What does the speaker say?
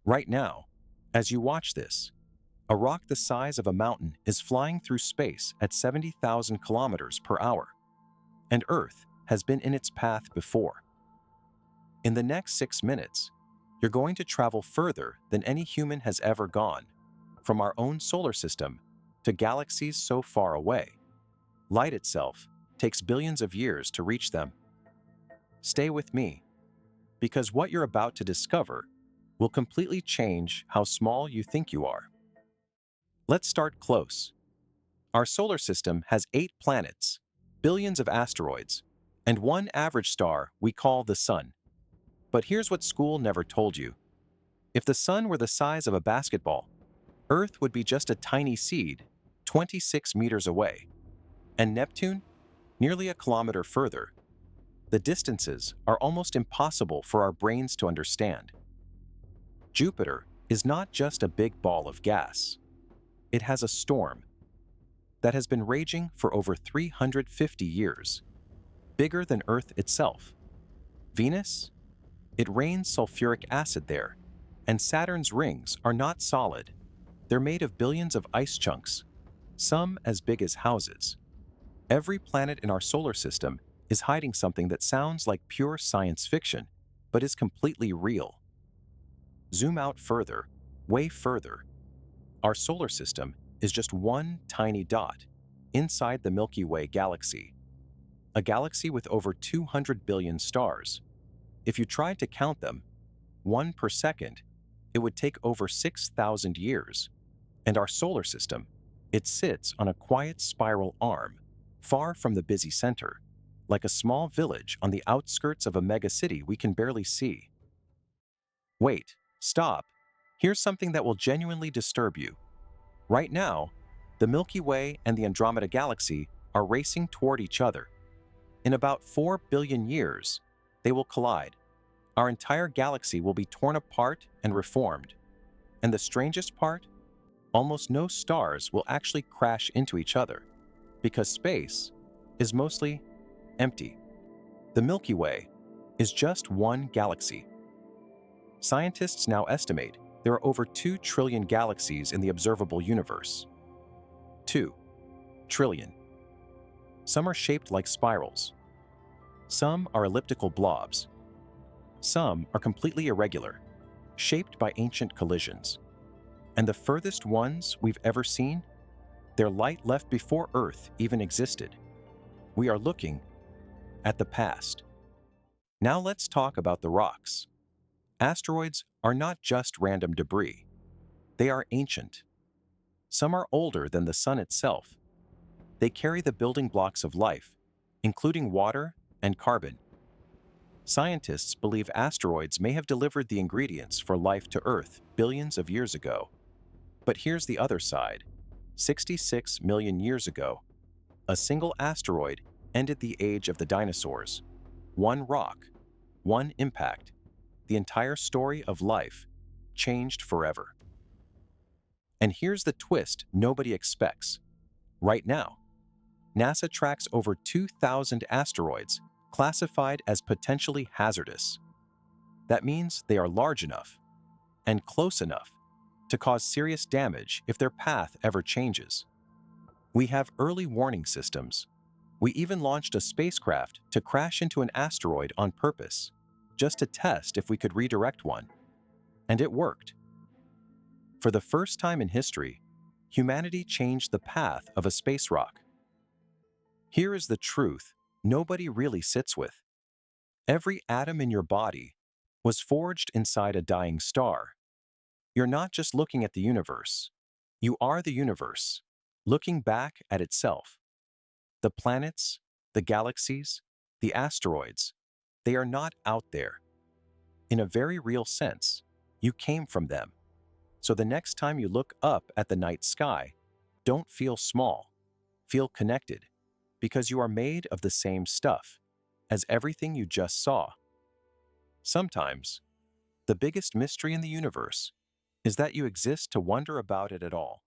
Right now, as you watch this, a rock the size of a mountain is flying through space at 70,000 kilometers per hour, and Earth has been in its path before. In the next 6 minutes, you're going to travel further than any human has ever gone, from our own solar system to galaxies so far away. Light itself takes billions of years to reach them. Stay with me, because what you're about to discover will completely change how small you think you are. Let's start close. Our solar system has 8 planets, billions of asteroids, and one average star we call the Sun. But here's what school never told you. If the Sun were the size of a basketball, Earth would be just a tiny seed, 26 meters away. And Neptune? Nearly a kilometer further. The distances are almost impossible for our brains to understand. Jupiter is not just a big ball of gas. It has a storm that has been raging for over 350 years, bigger than Earth itself. Venus? It rains sulfuric acid there, and Saturn's rings are not solid. They're made of billions of ice chunks, some as big as houses. Every planet in our solar system is hiding something that sounds like pure science fiction, but is completely real. Zoom out further, way further. Our solar system is just one tiny dot inside the Milky Way galaxy, a galaxy with over 200 billion stars. If you tried to count them, one per second, it would take over 6,000 years. And our solar system, it sits on a quiet spiral arm, far from the busy center, like a small village on the outskirts of a megacity we can barely see. Wait, stop. Here's something that will genuinely disturb you. Right now, the Milky Way and the Andromeda Galaxy are racing toward each other. In about 4 billion years, they will collide. Our entire galaxy will be torn apart and reformed. And the strangest part? Almost no stars will actually crash into each other, because space is mostly empty. The Milky Way is just one galaxy. Scientists now estimate there are over 2 trillion galaxies in the observable universe. 2 trillion. Some are shaped like spirals. Some are elliptical blobs. Some are completely irregular, shaped by ancient collisions. And the furthest ones we've ever seen, their light left before Earth even existed. We are looking at the past. Now let's talk about the rocks. Asteroids are not just random debris. They are ancient. Some are older than the sun itself. They carry the building blocks of life, including water and carbon. Scientists believe asteroids may have delivered the ingredients for life to Earth billions of years ago. But here's the other side. 66 million years ago, a single asteroid ended the age of the dinosaurs. One rock, one impact, the entire story of life changed forever. And here's the twist nobody expects. Right now, NASA tracks over 2,000 asteroids classified as potentially hazardous. That means they are large enough and close enough to cause serious damage if their path ever changes. We have early warning systems. We even launched a spacecraft to crash into an asteroid on purpose, just to test if we could redirect one. And it worked. For the first time in history, humanity changed the path of a space rock. Here is the truth nobody really sits with. Every atom in your body was forged inside a dying star. You're not just looking at the universe. You are the universe, looking back at itself. The planets, the galaxies, the asteroids, they are not out there. In a very real sense, you came from them. So the next time you look up at the night sky, don't feel small. Feel connected, because you are made of the same stuff as everything you just saw. Sometimes, the biggest mystery in the universe is that you exist to wonder about it at all.